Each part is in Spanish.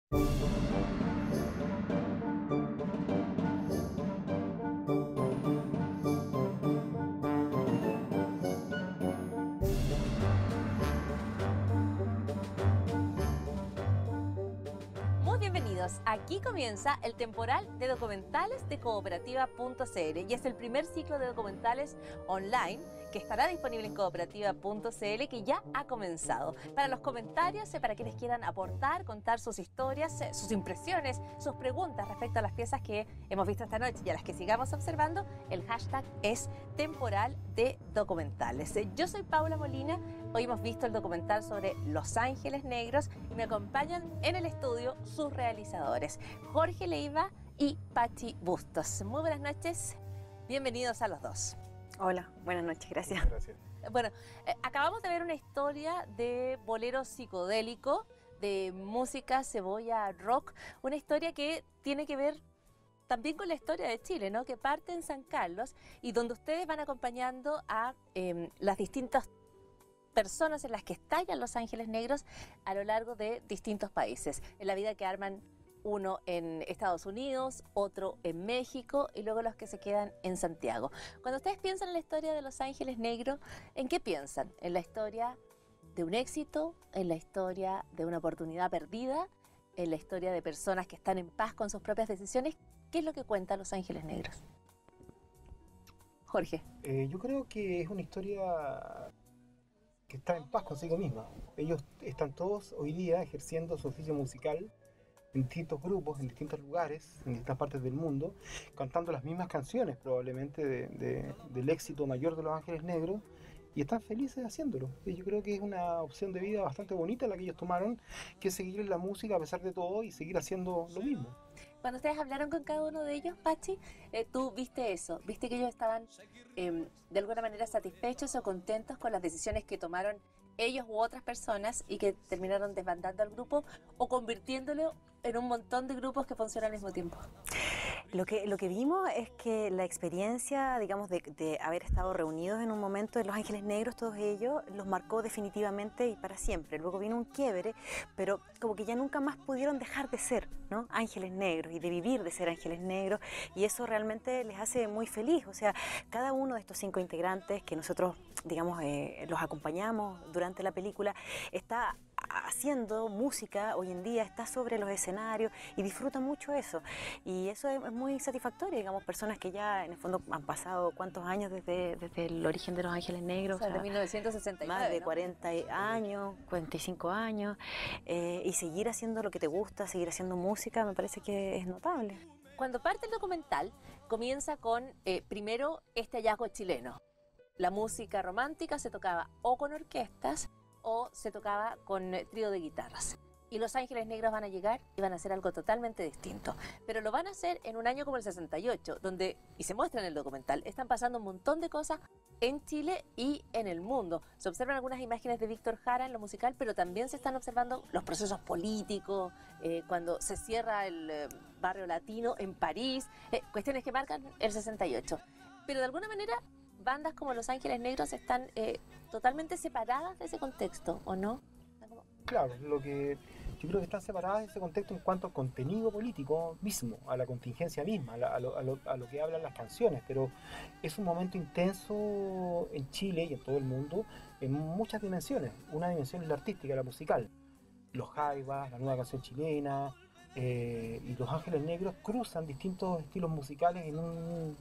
Muy bienvenidos, aquí comienza el temporal de documentales de Cooperativa.cl y es el primer ciclo de documentales online que estará disponible en Cooperativa.cl, que ya ha comenzado. Para los comentarios, para quienes quieran aportar, contar sus historias, sus impresiones, sus preguntas respecto a las piezas que hemos visto esta noche y a las que sigamos observando, el hashtag es temporal de documentales. Yo soy Paula Molina. Hoy hemos visto el documental sobre Los Ángeles Negros y me acompañan en el estudio sus realizadores, Jorge Leiva y Pachi Bustos. Muy buenas noches, bienvenidos a los dos. Hola, buenas noches, gracias. Gracias. Bueno, acabamos de ver una historia de bolero psicodélico, de música cebolla rock, una historia que tiene que ver también con la historia de Chile, ¿no? Que parte en San Carlos y donde ustedes van acompañando a las distintas personas en las que estallan Los Ángeles Negros a lo largo de distintos países, en la vida que arman uno en Estados Unidos, otro en México y luego los que se quedan en Santiago. Cuando ustedes piensan en la historia de Los Ángeles Negros, ¿en qué piensan? ¿En la historia de un éxito? ¿En la historia de una oportunidad perdida? ¿En la historia de personas que están en paz con sus propias decisiones? ¿Qué es lo que cuenta Los Ángeles Negros? Jorge. Yo creo que es una historia que está en paz consigo misma. Ellos están todos hoy día ejerciendo su oficio musical en distintos grupos, en distintos lugares, en distintas partes del mundo, cantando las mismas canciones probablemente del éxito mayor de Los Ángeles Negros, y están felices haciéndolo. Y yo creo que es una opción de vida bastante bonita la que ellos tomaron, que es seguir en la música a pesar de todo y seguir haciendo lo mismo. Cuando ustedes hablaron con cada uno de ellos, Pachi, tú viste eso, viste que ellos estaban de alguna manera satisfechos o contentos con las decisiones que tomaron ellos u otras personas y que terminaron desbandando al grupo o convirtiéndolo en un montón de grupos que funcionan al mismo tiempo. Lo que vimos es que la experiencia, digamos, de haber estado reunidos en un momento en Los Ángeles Negros, todos ellos, los marcó definitivamente y para siempre. Luego vino un quiebre, pero como que ya nunca más pudieron dejar de ser, ¿no? Ángeles Negros y de vivir de ser Ángeles Negros, y eso realmente les hace muy feliz. O sea, cada uno de estos 5 integrantes que nosotros, digamos, los acompañamos durante la película, está haciendo música hoy en día, está sobre los escenarios y disfruta mucho eso, y eso es muy satisfactorio. Digamos, personas que ya en el fondo han pasado cuántos años desde el origen de Los Ángeles Negros, o sea, de 1969, más de ¿no? 40 años, 45 años, y seguir haciendo lo que te gusta, seguir haciendo música, me parece que es notable. Cuando parte el documental, comienza con, primero, este hallazgo chileno. La música romántica se tocaba o con orquestas o se tocaba con trío de guitarras. Y Los Ángeles Negros van a llegar y van a hacer algo totalmente distinto. Pero lo van a hacer en un año como el 68, donde, y se muestra en el documental, están pasando un montón de cosas en Chile y en el mundo. Se observan algunas imágenes de Víctor Jara en lo musical, pero también se están observando los procesos políticos, cuando se cierra el barrio latino en París, cuestiones que marcan el 68. Pero de alguna manera, bandas como Los Ángeles Negros están totalmente separadas de ese contexto, ¿o no? Claro, yo creo que están separadas de ese contexto en cuanto al contenido político mismo, a la contingencia misma, a lo que hablan las canciones, pero es un momento intenso en Chile y en todo el mundo en muchas dimensiones. Una dimensión es la artística, la musical. Los jaivas, la nueva canción chilena, y Los Ángeles Negros cruzan distintos estilos musicales en un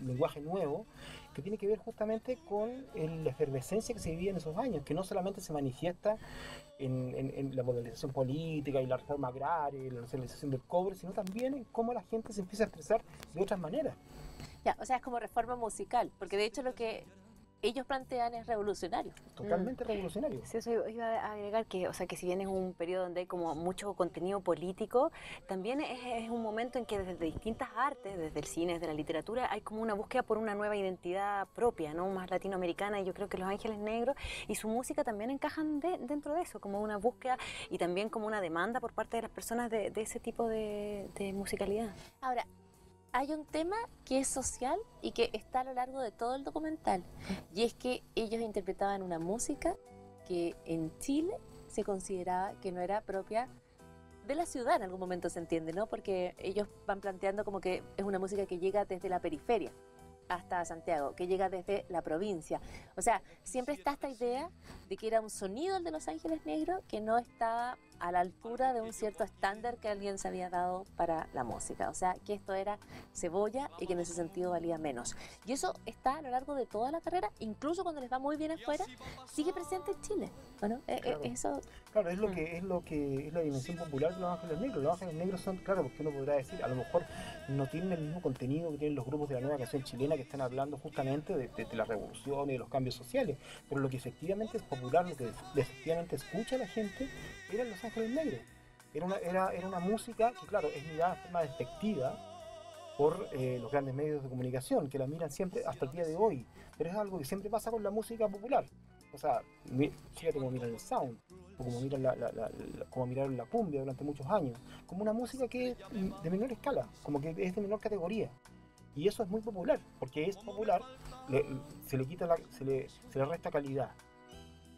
lenguaje nuevo que tiene que ver justamente con la efervescencia que se vivía en esos años, que no solamente se manifiesta en la modernización política y la reforma agraria y la nacionalización del cobre, sino también en cómo la gente se empieza a expresar de otras maneras. Ya, o sea, es como reforma musical, porque de hecho lo que ellos plantean es revolucionario. Totalmente revolucionario. Sí, eso iba a agregar que, o sea, que si bien es un periodo donde hay como mucho contenido político, también es un momento en que desde distintas artes, desde el cine, desde la literatura, hay como una búsqueda por una nueva identidad propia, ¿no? Más latinoamericana, y yo creo que Los Ángeles Negros y su música también encajan dentro de eso, como una búsqueda y también como una demanda por parte de las personas de ese tipo de musicalidad. Ahora, hay un tema que es social y que está a lo largo de todo el documental, y es que ellos interpretaban una música que en Chile se consideraba que no era propia de la ciudad en algún momento se entiende, ¿no? Porque ellos van planteando como que es una música que llega desde la periferia hasta Santiago, que llega desde la provincia. O sea, siempre está esta idea de que era un sonido el de Los Ángeles Negros que no estaba a la altura de un cierto estándar que alguien se había dado para la música. O sea, que esto era cebolla y que en ese sentido valía menos. Y eso está a lo largo de toda la carrera, incluso cuando les va muy bien afuera, sigue presente en Chile. Bueno, Claro. eso... Claro, es lo que es la dimensión popular de Los Ángeles Negros. Los Ángeles Negros son, claro, porque uno podrá decir, a lo mejor no tienen el mismo contenido que tienen los grupos de la nueva canción chilena que están hablando justamente de la revolución y de los cambios sociales, pero lo que efectivamente es popular, lo que efectivamente escucha la gente, eran Los Ángeles Negros. Era una música que, claro, es mirada de forma despectiva por los grandes medios de comunicación, que la miran siempre hasta el día de hoy, pero es algo que siempre pasa con la música popular. O sea, fíjate cómo miran el sound, o cómo miran cómo miraron la cumbia durante muchos años, como una música que es de menor escala, como que es de menor categoría. Y eso es muy popular, porque es popular, se le resta calidad.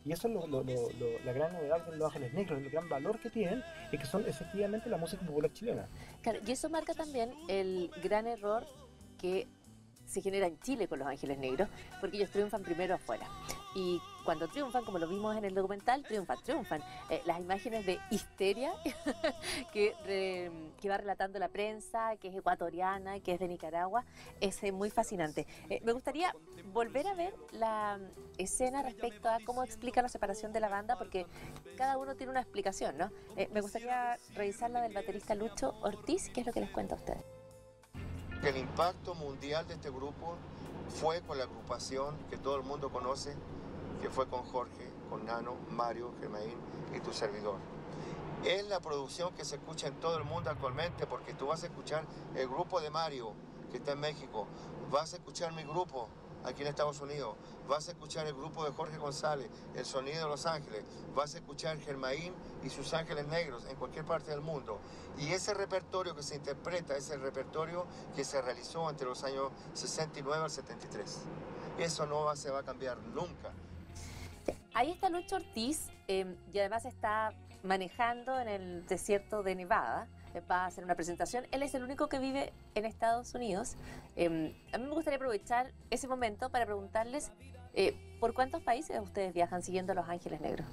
Y eso es la gran novedad de Los Ángeles Negros, el gran valor que tienen, es que son efectivamente la música popular chilena. Claro, y eso marca también el gran error que se genera en Chile con Los Ángeles Negros, porque ellos triunfan primero afuera. Y cuando triunfan, como lo vimos en el documental, triunfan. Las imágenes de histeria que va relatando la prensa, que es ecuatoriana, que es de Nicaragua, es muy fascinante. Me gustaría volver a ver la escena respecto a cómo explica la separación de la banda, porque cada uno tiene una explicación, ¿no? Me gustaría revisar la del baterista Lucho Ortiz, que es lo que les cuenta a ustedes. El impacto mundial de este grupo fue con la agrupación que todo el mundo conoce, que fue con Jorge, con Nano, Mario, Germain y tu servidor. Es la producción que se escucha en todo el mundo actualmente, porque tú vas a escuchar el grupo de Mario, que está en México, vas a escuchar mi grupo aquí en Estados Unidos, vas a escuchar el grupo de Jorge González, el sonido de Los Ángeles, vas a escuchar Germain y sus Ángeles Negros en cualquier parte del mundo. Y ese repertorio que se interpreta es el repertorio que se realizó entre los años 69 al 73. Eso no se va a cambiar nunca. Ahí está Lucho Ortiz, y además está manejando en el desierto de Nevada. Va a hacer una presentación. Él es el único que vive en Estados Unidos. A mí me gustaría aprovechar ese momento para preguntarles ¿por cuántos países ustedes viajan siguiendo a Los Ángeles Negros?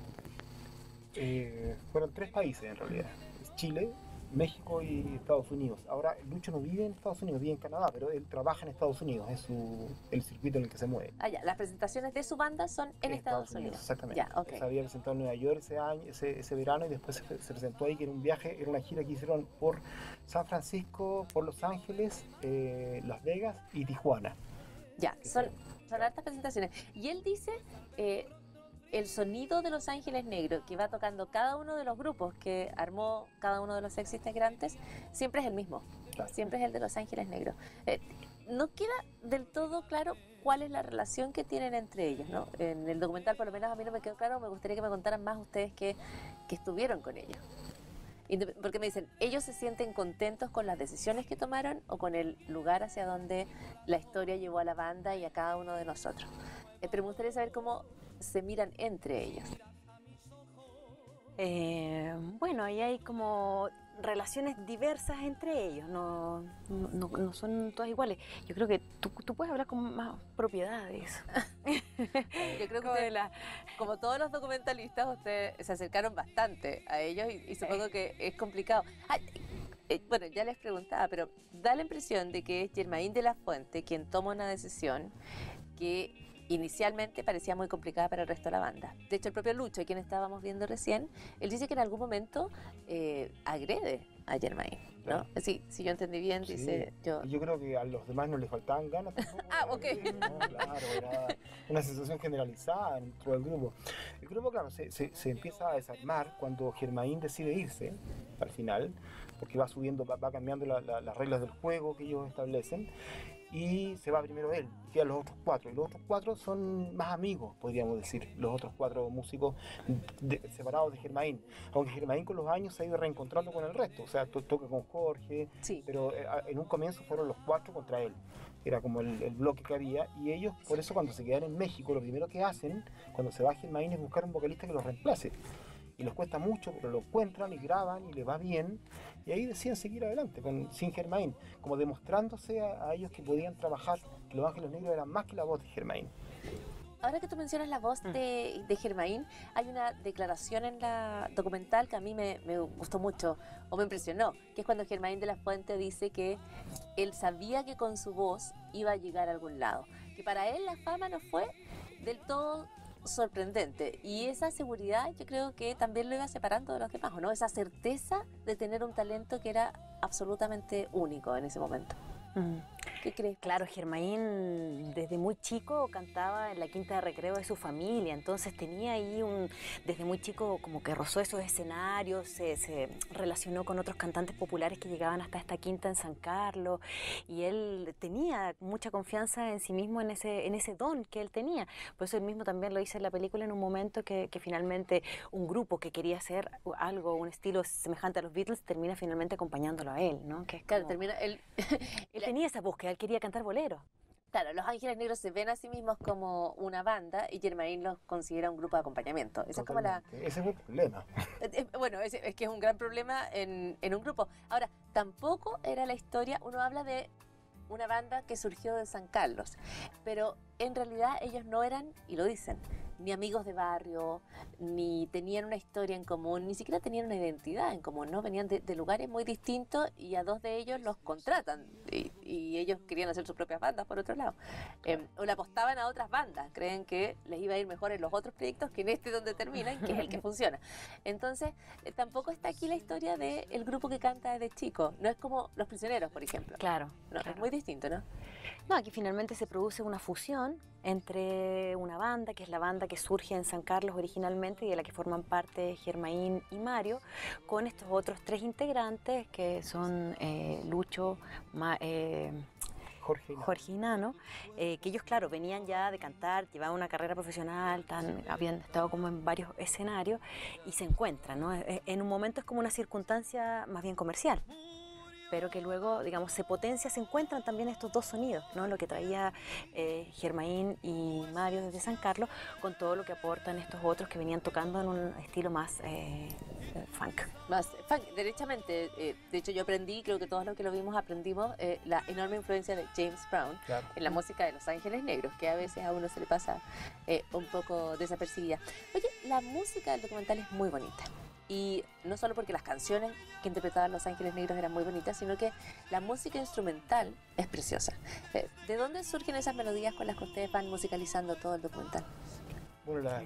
Fueron 3 países en realidad: Chile, México y Estados Unidos. Ahora, Lucho no vive en Estados Unidos, vive en Canadá, pero él trabaja en Estados Unidos, es el circuito en el que se mueve. Ah, ya, las presentaciones de su banda son en Estados Unidos. Exactamente. Ya, okay. Se había presentado en Nueva York ese verano, y después se presentó ahí, que era un viaje, era una gira que hicieron por San Francisco, por Los Ángeles, Las Vegas y Tijuana. Ya, son hartas presentaciones. Y él dice... el sonido de Los Ángeles Negros que va tocando cada uno de los grupos que armó cada uno de los ex integrantes siempre es el mismo, Claro. siempre es el de Los Ángeles Negros. No queda del todo claro cuál es la relación que tienen entre ellos, ¿no? En el documental por lo menos a mí no me quedó claro, me gustaría que me contaran más ustedes que estuvieron con ellos. Porque me dicen, ellos se sienten contentos con las decisiones que tomaron o con el lugar hacia donde la historia llevó a la banda y a cada uno de nosotros. Pero me gustaría saber cómo se miran entre ellos. Bueno, ahí hay como relaciones diversas entre ellos, no son todas iguales. Yo creo que tú puedes hablar con más propiedades. Yo creo que como todos los documentalistas, ustedes se acercaron bastante a ellos y supongo que es complicado. Bueno, ya les preguntaba, pero da la impresión de que es Germain de la Fuente quien toma una decisión que inicialmente parecía muy complicada para el resto de la banda. De hecho, el propio Lucho, a quien estábamos viendo recién, él dice que en algún momento agrede a Germain, ¿no? Claro. Sí, si yo entendí bien, Sí. dice yo... Y yo creo que a los demás no les faltaban ganas tampoco. Ok. No, claro, era una sensación generalizada dentro del grupo. El grupo, claro, se empieza a desarmar cuando Germain decide irse, al final, porque va subiendo, va cambiando las reglas del juego que ellos establecen, y se va primero él, y quedan los otros 4, y los otros 4 son más amigos, podríamos decir, los otros 4 músicos separados de Germain, aunque Germain con los años se ha ido reencontrando con el resto, o sea, toca con Jorge, Sí. pero en un comienzo fueron los 4 contra él, era como el bloque que había, y ellos, por eso cuando se quedan en México, lo primero que hacen, cuando se va Germain, es buscar un vocalista que los reemplace. y les cuesta mucho, pero lo encuentran y graban y les va bien, y ahí deciden seguir adelante sin Germain, como demostrándose a ellos que podían trabajar, que Los Ángeles Negros eran más que la voz de Germain. Ahora que tú mencionas la voz de Germain, hay una declaración en la documental que a mí me gustó mucho o me impresionó, que es cuando Germain de la Fuente dice que él sabía que con su voz iba a llegar a algún lado, que para él la fama no fue del todo sorprendente, y esa seguridad yo creo que también lo iba separando de los demás, ¿no? Esa certeza de tener un talento que era absolutamente único en ese momento. ¿Qué crees? Claro, Germain desde muy chico cantaba en la quinta de recreo de su familia, entonces tenía ahí desde muy chico como que rozó esos escenarios, se relacionó con otros cantantes populares que llegaban hasta esta quinta en San Carlos, y él tenía mucha confianza en sí mismo, en ese don que él tenía. Por eso él mismo también lo dice en la película en un momento que finalmente un grupo que quería hacer algo, un estilo semejante a los Beatles, termina finalmente acompañándolo a él, ¿no? Que es Claro, como... termina él tenía esa búsqueda, él quería cantar bolero. Claro, Los Ángeles Negros se ven a sí mismos como una banda y Germain los considera un grupo de acompañamiento. Esa es como la... Ese es el problema. Bueno, es que es un gran problema en un grupo. Ahora, tampoco era la historia, uno habla de una banda que surgió de San Carlos, pero en realidad ellos no eran, y lo dicen, ni amigos de barrio, ni tenían una historia en común, ni siquiera tenían una identidad en común, ¿no? Venían de lugares muy distintos y a dos de ellos los contratan y ellos querían hacer sus propias bandas por otro lado. O le apostaban a otras bandas, creen que les iba a ir mejor en los otros proyectos que en este donde terminan, que es el que funciona. Entonces, tampoco está aquí la historia del grupo que canta desde chico, no es como Los Prisioneros, por ejemplo. Claro, No, claro. Es muy distinto, ¿no? No, aquí finalmente se produce una fusión entre una banda, que es la banda que surge en San Carlos originalmente y de la que forman parte Germain y Mario, con estos otros tres integrantes que son Lucho, Jorge y Nano, que ellos, claro, venían ya de cantar, llevaban una carrera profesional, habían estado como en varios escenarios y se encuentran, ¿no? En un momento es como una circunstancia más bien comercial, pero que luego, digamos, se potencia, se encuentran también estos dos sonidos, ¿no? Lo que traía Germain y Mario desde San Carlos, con todo lo que aportan estos otros que venían tocando en un estilo más funk. Más funk, derechamente. De hecho, yo aprendí, creo que todos los que lo vimos aprendimos, la enorme influencia de James Brown en la música de Los Ángeles Negros, que a veces a uno se le pasa un poco desapercibida. Oye, la música del documental es muy bonita. Y no solo porque las canciones que interpretaban Los Ángeles Negros eran muy bonitas, sino que la música instrumental es preciosa. ¿De dónde surgen esas melodías con las que ustedes van musicalizando todo el documental? Bueno, la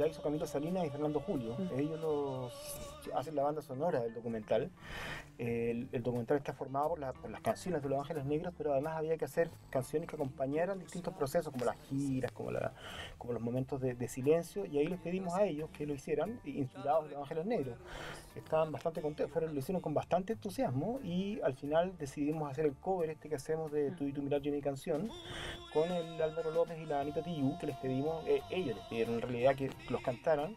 hizo Camilo Salinas y Fernando Julio. Ellos hacen la banda sonora del documental. El documental está formado por las canciones de Los Ángeles Negros, pero además había que hacer canciones que acompañaran distintos procesos, como las giras, como los momentos de silencio, y ahí les pedimos a ellos que lo hicieran, inspirados en Los Ángeles Negros. Estaban bastante contentos, lo hicieron con bastante entusiasmo, y al final decidimos hacer el cover que hacemos de Tú y tu mirar, yo y mi canción, con el Álvaro López y la Anita Tijoux, que les pedimos, ellos les pidieron en realidad que los cantaran.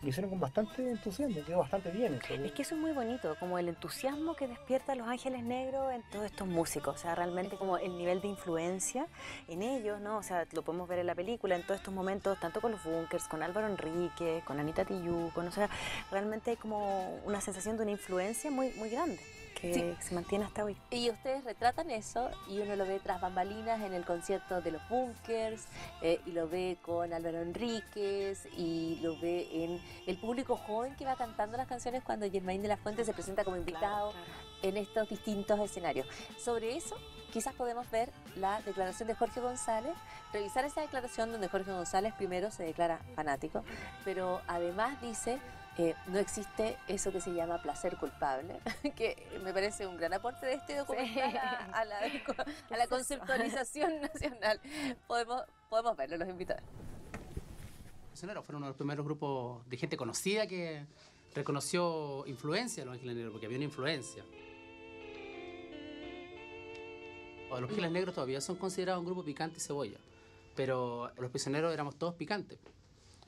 Lo hicieron con bastante entusiasmo, quedó bastante bien eso. Es que eso es muy bonito, como el entusiasmo que despierta a Los Ángeles Negros en todos estos músicos, o sea, realmente como el nivel de influencia en ellos, ¿no? O sea, lo podemos ver en la película, en todos estos momentos, tanto con los Bunkers, con Álvaro Enrique, con Anita Tijoux, o sea, realmente hay como una sensación de una influencia muy, muy grande, que se mantiene hasta hoy. Y ustedes retratan eso y uno lo ve tras bambalinas en el concierto de los Bunkers, y lo ve con Álvaro Enríquez, y lo ve en el público joven que va cantando las canciones cuando Germain de la Fuente se presenta como invitado en estos distintos escenarios. Sobre eso quizás podemos ver la declaración de Jorge González, revisar esa declaración donde Jorge González primero se declara fanático, pero además dice... no existe eso que se llama placer culpable, que me parece un gran aporte de este documental a la conceptualización nacional. Podemos verlo, los invitados. Fueron uno de los primeros grupos de gente conocida que reconoció influencia de Los Ángeles Negros, porque había una influencia. Los Ángeles Negros todavía son considerados un grupo picante y cebolla, pero Los Prisioneros éramos todos picantes.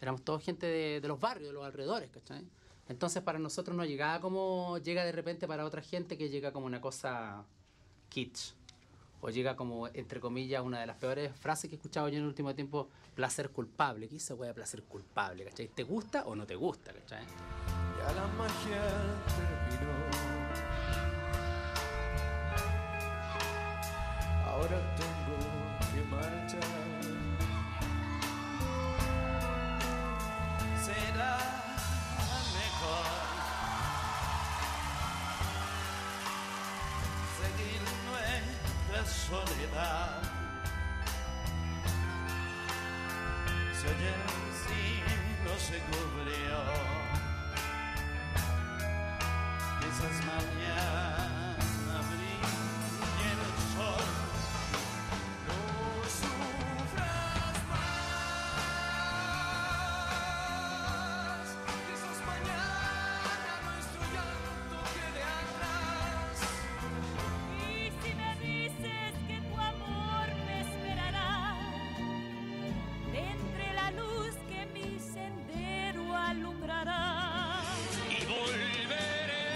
Éramos todos gente de los barrios, de los alrededores, ¿cachai? Entonces para nosotros no llegaba como llega de repente para otra gente, que llega como una cosa kitsch o llega como, entre comillas, una de las peores frases que he escuchado yo en el último tiempo, placer culpable. ¿Qué es esa wea de placer culpable? ¿Cachai? ¿Te gusta o no te gusta? ¿Cachai? Ya la magia terminó. Ahora tengo que marchar. Será mejor seguir nuestra soledad. Si oye el cielo se cubrió, quizás mañana brille el sol. No sufras más, quizás mañana nuestro llanto quede atrás. Y si me dices que tu amor me esperará, de entre la luz que mi sendero alumbrará. Y volveré,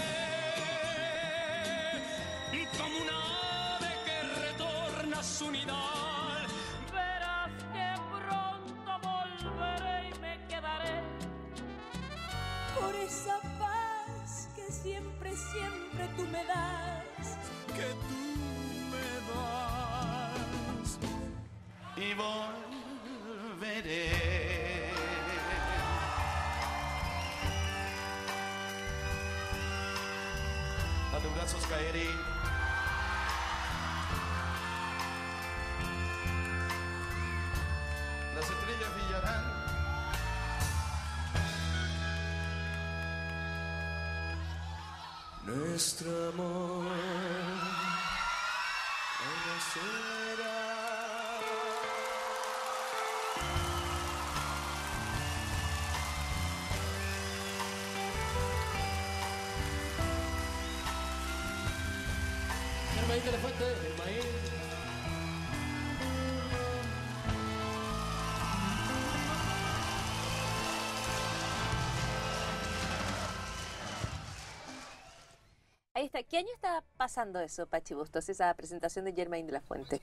y como un ave que retorna a su nidal. Verás que pronto volveré y me quedaré por esa paz que siempre, siempre tú me das. Que tú me das. Y volveré. A tus brazos caeré. Las estrellas brillarán. Nuestro amor renacerá. Germain de la Fuente, Germain. Ahí está. ¿Qué año está pasando eso, Pachi Bustos, esa presentación de Germain de la Fuente?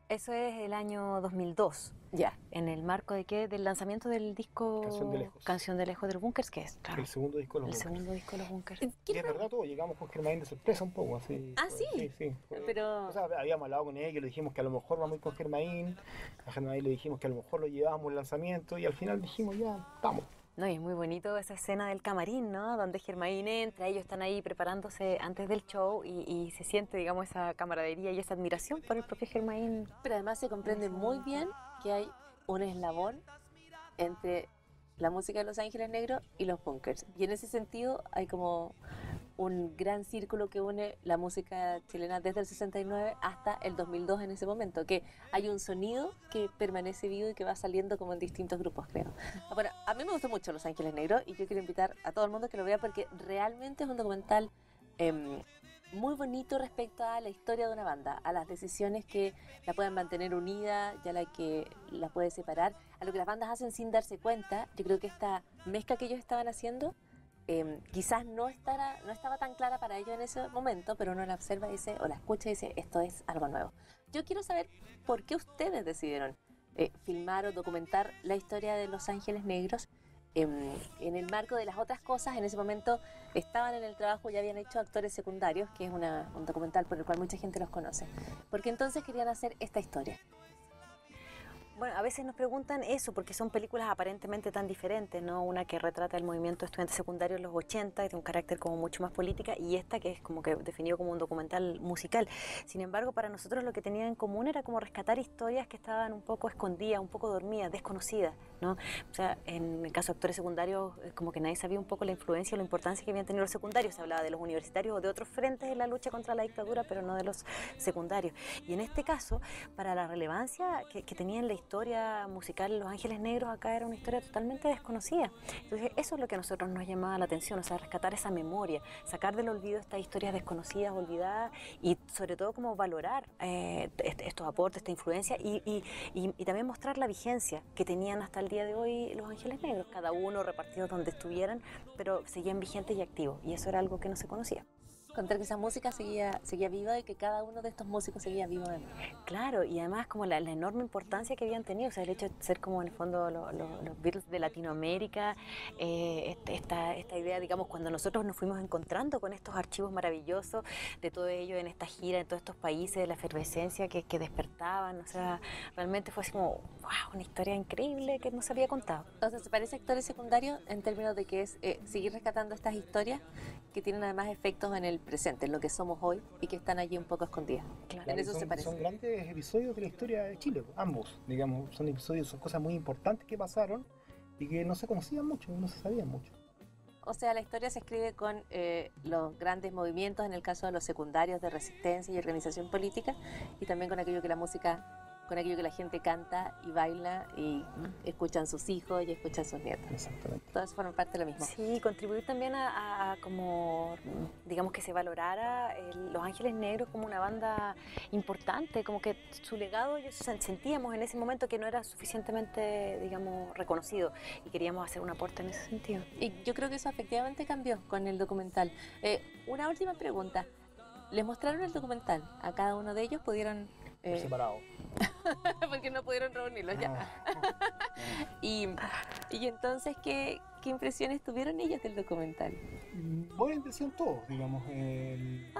Eso es el año 2002. Ya. ¿En el marco de qué? Del lanzamiento del disco Canción de Lejos. Canción de Lejos de los Bunkers, que es, claro, El segundo disco de los el Bunkers. segundo disco de los Bunkers. Y es verdad todo, llegamos con Germain de sorpresa un poco, así. Ah, ¿sí? Sí, sí. Pero- O sea, habíamos hablado con ellos, le dijimos que a lo mejor vamos a ir con Germain, a Germain le dijimos que a lo mejor lo llevábamos al lanzamiento y al final dijimos ya, vamos. No, y es muy bonito esa escena del camarín, ¿no? Donde Germain entra, ellos están ahí preparándose antes del show y se siente, digamos, esa camaradería y esa admiración por el propio Germain. Pero además se comprende muy bien que hay un eslabón entre la música de Los Ángeles Negros y los Bunkers. Y en ese sentido hay como un gran círculo que une la música chilena desde el 69 hasta el 2002 en ese momento, que hay un sonido que permanece vivo y que va saliendo como en distintos grupos, creo. Bueno, a mí me gustó mucho Los Ángeles Negros y yo quiero invitar a todo el mundo que lo vea porque realmente es un documental muy bonito respecto a la historia de una banda, a las decisiones que la pueden mantener unida y a la que la puede separar, a lo que las bandas hacen sin darse cuenta. Yo creo que esta mezcla que ellos estaban haciendo quizás no estaba tan clara para ellos en ese momento, pero uno la observa y dice, o la escucha y dice, esto es algo nuevo. Yo quiero saber por qué ustedes decidieron filmar o documentar la historia de Los Ángeles Negros en el marco de las otras cosas. En ese momento estaban en el trabajo y habían hecho Actores Secundarios, que es un documental por el cual mucha gente los conoce. ¿Por qué entonces querían hacer esta historia? Bueno, a veces nos preguntan eso porque son películas aparentemente tan diferentes, ¿no? Una que retrata el movimiento estudiante secundario en los 80 y de un carácter como mucho más política, y esta que es como que definido como un documental musical. Sin embargo, para nosotros lo que tenían en común era como rescatar historias que estaban un poco escondidas, un poco dormidas, desconocidas, ¿no? O sea, en el caso de Actores Secundarios, como que nadie sabía un poco la influencia o la importancia que habían tenido los secundarios. Se hablaba de los universitarios o de otros frentes en la lucha contra la dictadura, pero no de los secundarios. Y en este caso, para la relevancia que tenía en la historia musical Los Ángeles Negros, acá era una historia totalmente desconocida. Entonces eso es lo que a nosotros nos llamaba la atención, o sea, rescatar esa memoria, sacar del olvido estas historias desconocidas, olvidadas, y sobre todo como valorar estos aportes, esta influencia, y también mostrar la vigencia que tenían hasta el día de hoy Los Ángeles Negros, cada uno repartido donde estuvieran, pero seguían vigentes y activos, y eso era algo que no se conocía. contar que esa música seguía viva y que cada uno de estos músicos seguía vivo además. Claro, y además como la enorme importancia que habían tenido, o sea, el hecho de ser como en el fondo los Beatles de Latinoamérica, esta idea, digamos, cuando nosotros nos fuimos encontrando con estos archivos maravillosos de todo ello en esta gira, en todos estos países, de la efervescencia que despertaban, o sea, realmente fue así como, wow, una historia increíble que no se había contado. O sea, ¿se parece a actores secundarios en términos de que es seguir rescatando estas historias que tienen además efectos en el presente, en lo que somos hoy y que están allí un poco escondidas? Claro. En eso se parece. Son grandes episodios de la historia de Chile, ambos, digamos, son episodios, son cosas muy importantes que pasaron y que no se conocían mucho, no se sabían mucho. O sea, la historia se escribe con los grandes movimientos, en el caso de los secundarios de resistencia y organización política, y también con aquello que la música, con aquello que la gente canta y baila y escuchan sus hijos y escuchan sus nietos. Exactamente. Todos forman parte de lo mismo. Sí, contribuir también a como, digamos, que se valorara Los Ángeles Negros como una banda importante, como que su legado, sentíamos en ese momento que no era suficientemente, digamos, reconocido y queríamos hacer un aporte en ese sentido. Y yo creo que eso efectivamente cambió con el documental. Una última pregunta. ¿Les mostraron el documental? ¿A cada uno de ellos pudieron...? Por separado. Porque no pudieron reunirlos ya. Y entonces, ¿qué impresiones tuvieron ellos del documental? Buena impresión todos, digamos.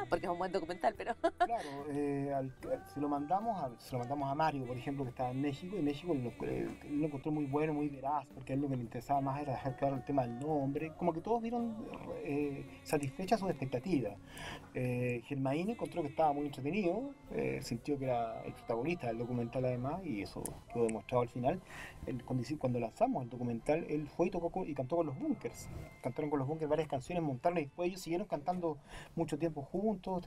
Porque es un buen documental, pero... Claro, se lo mandamos a Mario, por ejemplo, que estaba en México, y México lo encontró muy bueno, muy veraz, porque a él lo que le interesaba más era dejar claro el tema del nombre, como que todos vieron satisfechas sus expectativas. Germain encontró que estaba muy entretenido, sintió que era el protagonista del documental además, y eso quedó demostrado al final. Cuando lanzamos el documental, él fue y tocó y cantó con los Bunkers. Cantaron con los Bunkers varias canciones, montaron y después ellos siguieron cantando mucho tiempo juntos.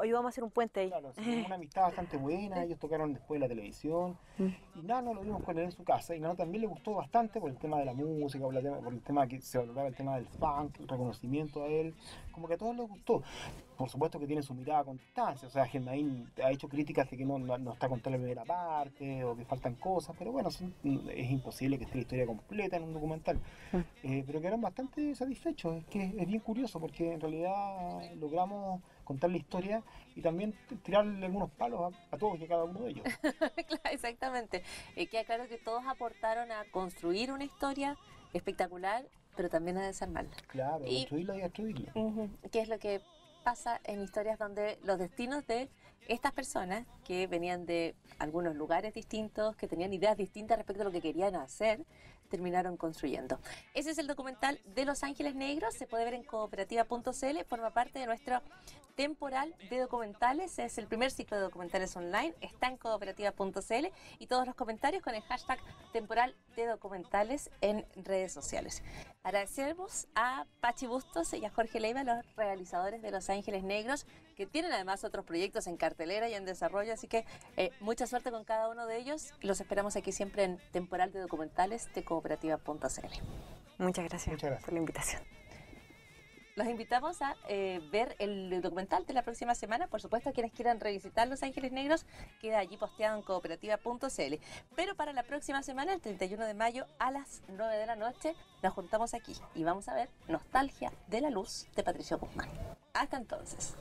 Ayudamos a hacer un puente ahí. Claro, una amistad bastante buena, ellos tocaron después en la televisión. Y Nano lo vimos con él en su casa, y Nano también le gustó bastante por el tema de la música, por el tema que se valoraba el tema del funk, el reconocimiento a él, como que a todos les gustó. Por supuesto que tiene su mirada con distancia, o sea, Germain ha hecho críticas de que no está contando la primera parte, o que faltan cosas, pero bueno, es imposible que esté la historia completa en un documental. Pero quedaron bastante satisfechos, es que es bien curioso, porque en realidad logramos contar la historia y también tirarle algunos palos a todos y a cada uno de ellos. Claro, exactamente. Queda claro que todos aportaron a construir una historia espectacular, pero también a desarmarla. Claro, construirla y destruirla. ¿Qué es lo que pasa en historias donde los destinos de estas personas que venían de algunos lugares distintos, que tenían ideas distintas respecto a lo que querían hacer, terminaron construyendo? Ese es el documental de Los Ángeles Negros, se puede ver en cooperativa.cl, forma parte de nuestro temporal de documentales, es el primer ciclo de documentales online, está en cooperativa.cl, y todos los comentarios con el hashtag temporal de documentales en redes sociales. Agradecemos a Pachi Bustos y a Jorge Leiva, los realizadores de Los Ángeles Negros, que tienen además otros proyectos en cartelera y en desarrollo, así que mucha suerte con cada uno de ellos. Los esperamos aquí siempre en temporal de documentales de cooperativa.cl. Muchas gracias por la invitación. Los invitamos a ver el documental de la próxima semana. Por supuesto, quienes quieran revisitar Los Ángeles Negros, queda allí posteado en cooperativa.cl. Pero para la próxima semana, el 31 de mayo, a las 9 de la noche, nos juntamos aquí y vamos a ver Nostalgia de la Luz de Patricio Guzmán. Hasta entonces.